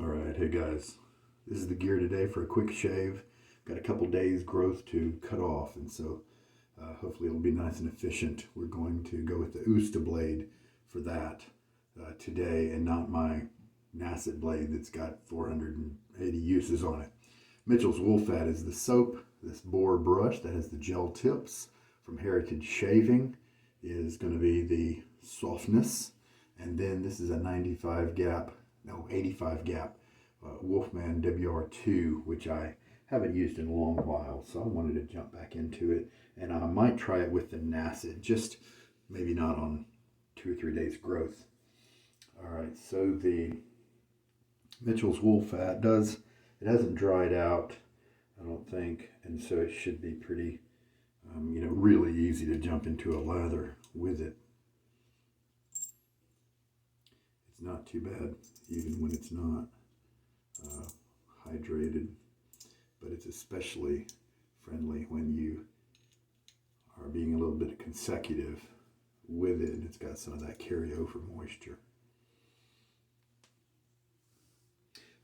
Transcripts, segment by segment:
All right, hey guys, this is the gear today for a quick shave. Got a couple days growth to cut off, and so hopefully it'll be nice and efficient. We're going to go with the Usta blade for that today, and not my Nasset blade that's got 480 uses on it. Mitchell's Wool Fat is the soap. This boar brush that has the gel tips from Heritage Shaving is going to be the softness, and then this is a 85 gap Wolfman WR2, which I haven't used in a long while, so I wanted to jump back into it, and I might try it with the Nasset, just maybe not on 2 or 3 days growth. All right, so the Mitchell's Wool Fat it hasn't dried out, I don't think, and so it should be pretty, really easy to jump into a lather with it. It's not too bad, even when it's not hydrated, but it's especially friendly when you are being a little bit consecutive with it, and it's got some of that carryover moisture.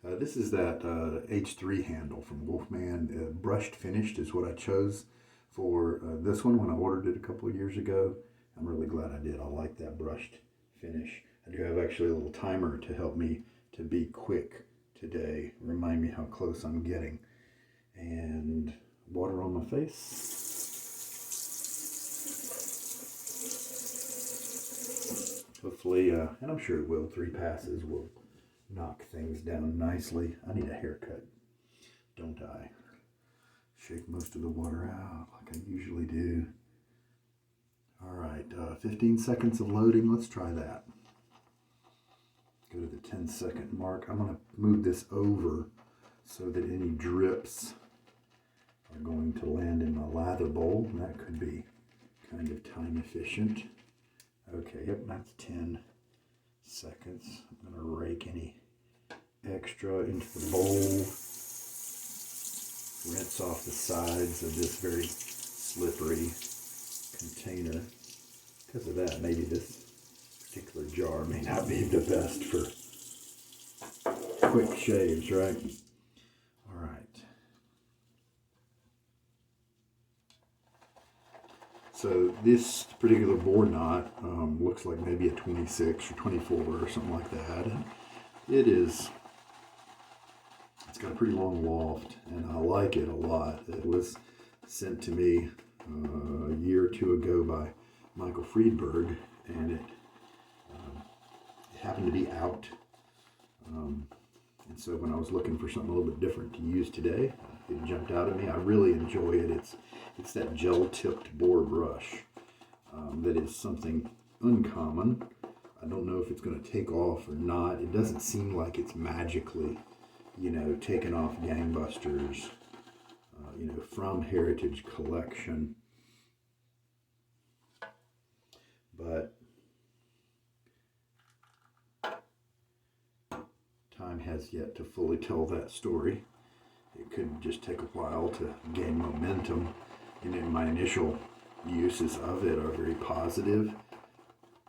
This is that H3 handle from Wolfman. Brushed finished is what I chose for this one when I ordered it a couple of years ago. I'm really glad I did. I like that brushed finish. I do have actually a little timer to help me to be quick today, remind me how close I'm getting. And water on my face. Hopefully, and I'm sure it will, 3 passes will knock things down nicely. I need a haircut, don't I? Shake most of the water out like I usually do. All right, 15 seconds of loading. Let's try that. Go to the 10-second mark. I'm going to move this over so that any drips are going to land in my lather bowl. And that could be kind of time efficient. Okay, yep, that's 10 seconds. I'm going to rake any extra into the bowl. Rinse off the sides of this very slippery container. Because of that, maybe this particular jar may not be the best for quick shaves, right? All right. So this particular boar knot looks like maybe a 26 or 24 or something like that. And it's got a pretty long loft, and I like it a lot. It was sent to me a year or two ago by Michael Friedberg, and it happened to be out. And so when I was looking for something a little bit different to use today, it jumped out at me. I really enjoy it. It's that gel-tipped boar brush that is something uncommon. I don't know if it's going to take off or not. It doesn't seem like it's magically, taken off gangbusters, from Heritage Collection. But time has yet to fully tell that story. It could just take a while to gain momentum, and then my initial uses of it are very positive.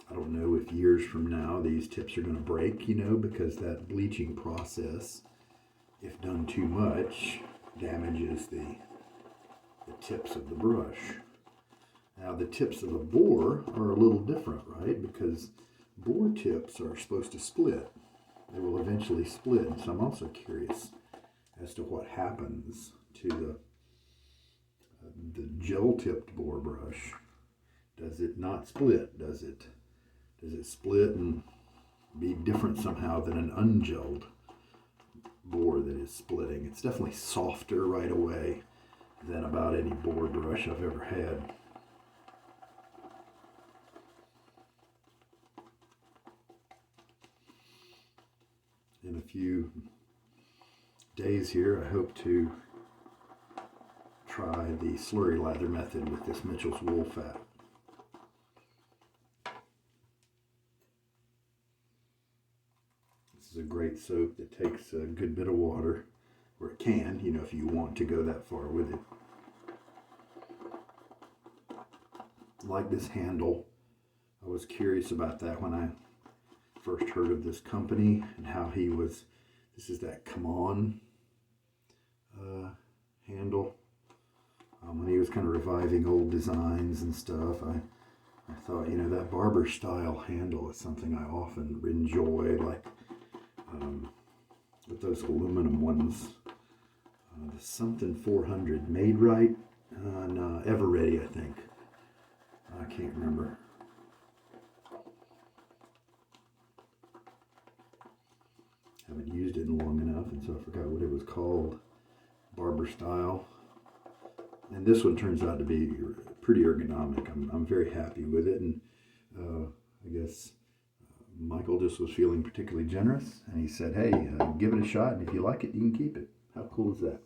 I don't know if years from now these tips are going to break, because that bleaching process, if done too much, damages the tips of the brush. Now the tips of a boar are a little different, right? Because boar tips are supposed to split. They will eventually split. And so I'm also curious as to what happens to the gel-tipped boar brush. Does it not split? Does it split and be different somehow than an ungelled boar that is splitting? It's definitely softer right away than about any boar brush I've ever had. In a few days here, I hope to try the slurry lather method with this Mitchell's Wool Fat. This is a great soap that takes a good bit of water, or it can, if you want to go that far with it. Like this handle, I was curious about that when I first heard of this company and how he was This is that CMON handle. When he was kind of reviving old designs and stuff, I thought, you know, that barber style handle is something I often enjoy, like with those aluminum ones. The something 400 made right, no, ever ready, I think. I can't remember. Haven't used it in long enough, and so I forgot what it was called. Barber style. And this one turns out to be pretty ergonomic. I'm very happy with it, and I guess Michael just was feeling particularly generous, and he said, hey, give it a shot, and if you like it, you can keep it. How cool is that?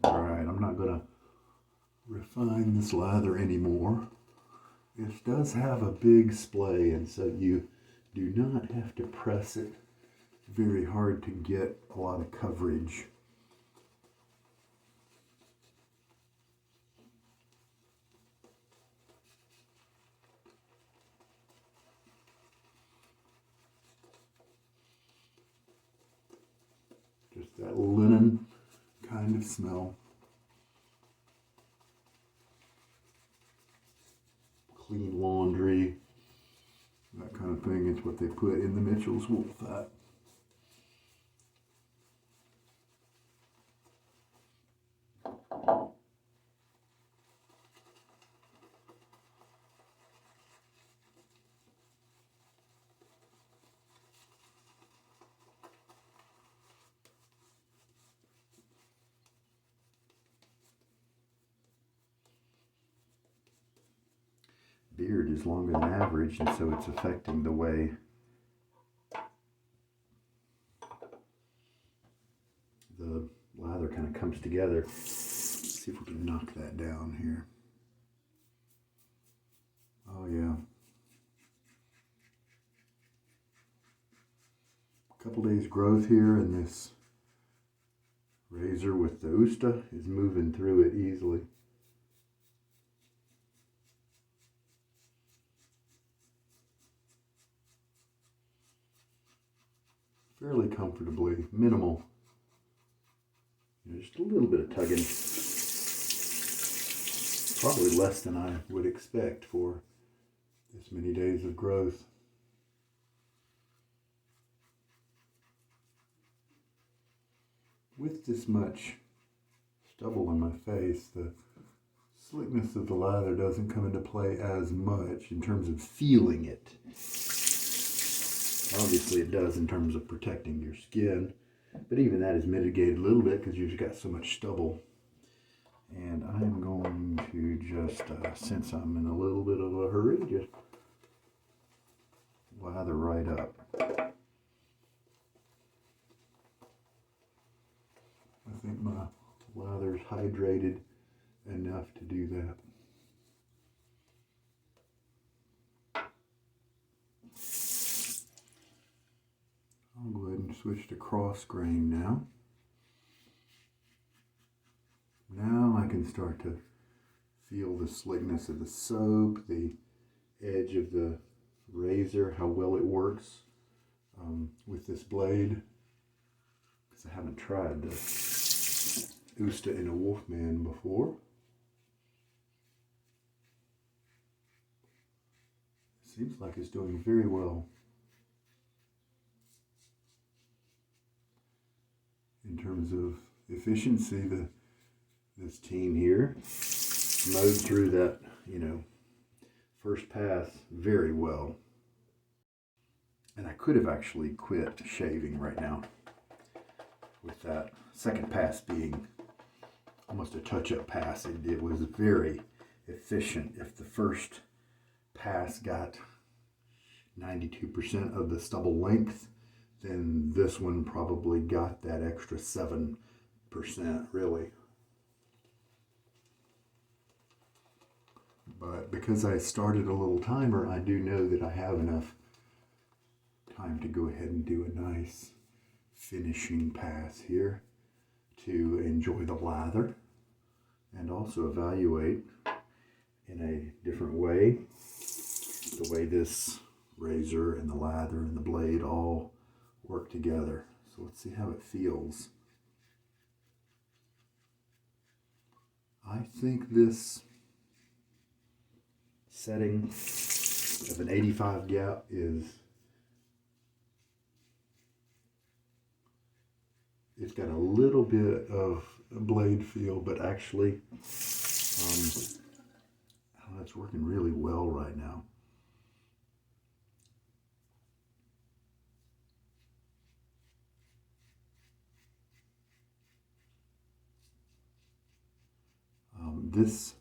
All right, I'm not going to refine this lather anymore. It does have a big splay, and so you do not have to press it very hard to get a lot of coverage. Just that linen kind of smell. Clean laundry, that kind of thing is what they put in the Mitchell's wool fat. Beard is longer than average, and so it's affecting the way the lather kind of comes together. Let's see if we can knock that down here. Oh yeah. A couple days growth here, and this razor with the Usta is moving through it easily. Fairly comfortably, minimal. Just a little bit of tugging. Probably less than I would expect for this many days of growth. With this much stubble on my face, the slickness of the lather doesn't come into play as much in terms of feeling it. Obviously it does in terms of protecting your skin, but even that is mitigated a little bit because you've got so much stubble. And I'm going to just, since I'm in a little bit of a hurry, just lather right up. I think my lather's hydrated enough to do that. I'll go ahead and switch to cross grain now. Now I can start to feel the slickness of the soap, the edge of the razor, how well it works with this blade. Because I haven't tried the Usta in a Wolfman before. Seems like it's doing very well. In terms of efficiency, this team here mowed through that, first pass very well. And I could have actually quit shaving right now, with that second pass being almost a touch-up pass. It was very efficient. If the first pass got 92% of the stubble length, then this one probably got that extra 7%, really. But because I started a little timer, I do know that I have enough time to go ahead and do a nice finishing pass here to enjoy the lather and also evaluate in a different way the way this razor and the lather and the blade all work together. So let's see how it feels. I think this setting of an 85 gap is, it's got a little bit of a blade feel, but actually it's working really well right now. This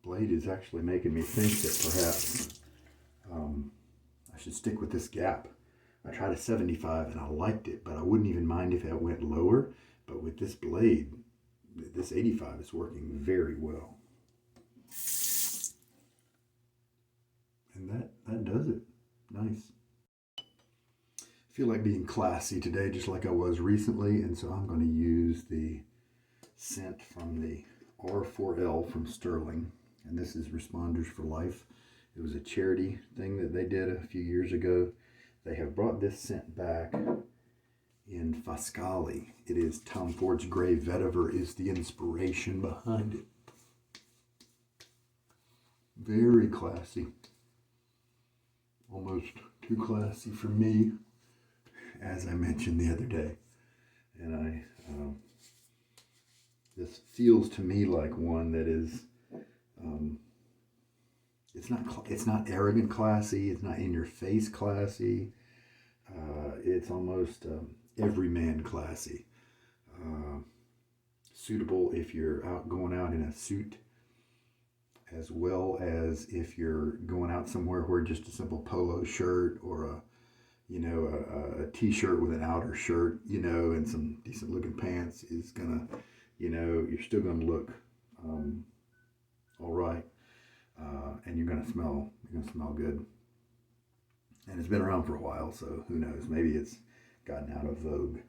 blade is actually making me think that perhaps I should stick with this gap. I tried a 75 and I liked it, but I wouldn't even mind if it went lower. But with this blade, this 85 is working very well. And that does it. Nice. I feel like being classy today, just like I was recently, and so I'm going to use the scent from the R4L from Stirling, and this is Responders for Life. It was a charity thing that they did a few years ago. They have brought this scent back in Fascali. It is Tom Ford's Grey Vetiver is the inspiration behind it. Very classy. Almost too classy for me, as I mentioned the other day. And this feels to me like one that is, it's not arrogant classy, it's not in your face classy, it's almost everyman classy. Suitable if you're going out in a suit, as well as if you're going out somewhere where just a simple polo shirt or a t-shirt with an outer shirt, and some decent looking pants is gonna, you're still gonna look all right, and you're gonna smell good. And it's been around for a while, so who knows? Maybe it's gotten out of vogue,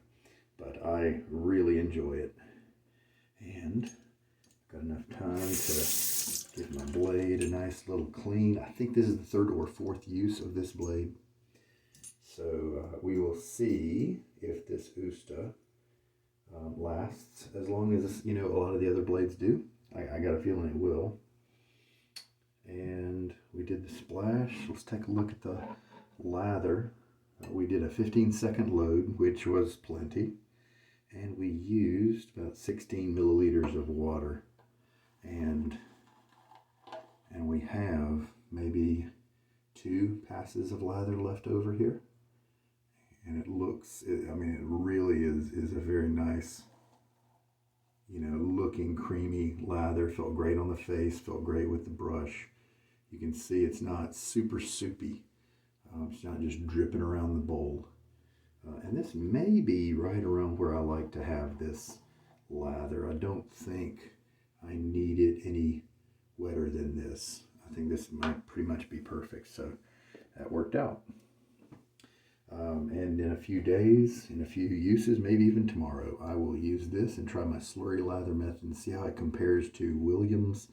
but I really enjoy it, and got enough time to give my blade a nice little clean. I think this is the third or fourth use of this blade. So we will see if this Usta lasts as long as, a lot of the other blades do. I got a feeling it will. And we did the splash. Let's take a look at the lather. We did a 15-second load, which was plenty. And we used about 16 milliliters of water. And we have maybe 2 passes of lather left over here. And it looks, it really is a very nice, looking creamy lather. Felt great on the face, felt great with the brush. You can see it's not super soupy. It's not just dripping around the bowl. And this may be right around where I like to have this lather. I don't think I need it any wetter than this. I think this might pretty much be perfect. So that worked out. And in a few days, in a few uses, maybe even tomorrow, I will use this and try my slurry lather method and see how it compares to Williams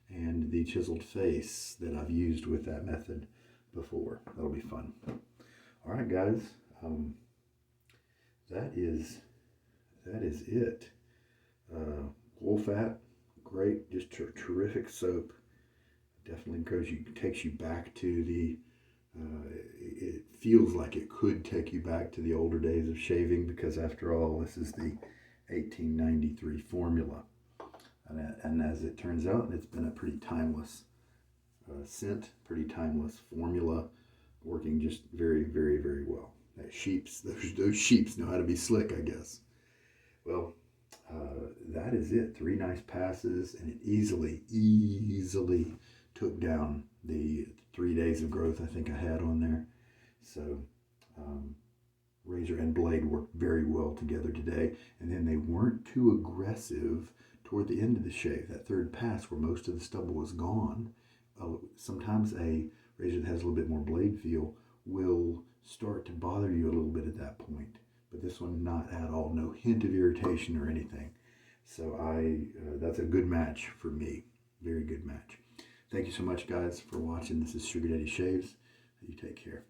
and the chiseled face that I've used with that method before. That'll be fun. All right, guys, that is it. Wolfat, great, just terrific soap. Definitely takes you back to the. It feels like it could take you back to the older days of shaving, because after all, this is the 1893 formula. And as it turns out, it's been a pretty timeless scent, pretty timeless formula, working just very, very, very well. Those sheeps know how to be slick, I guess. Well, that is it. 3 nice passes, and it easily took down the 3 days of growth I think I had on there. So razor and blade worked very well together today, and then they weren't too aggressive toward the end of the shave. That third pass where most of the stubble was gone, sometimes a razor that has a little bit more blade feel will start to bother you a little bit at that point, but this one not at all. No hint of irritation or anything. So that's a good match for me. Very good match. Thank you so much, guys, for watching. This is Sugar Daddy Shaves. You take care.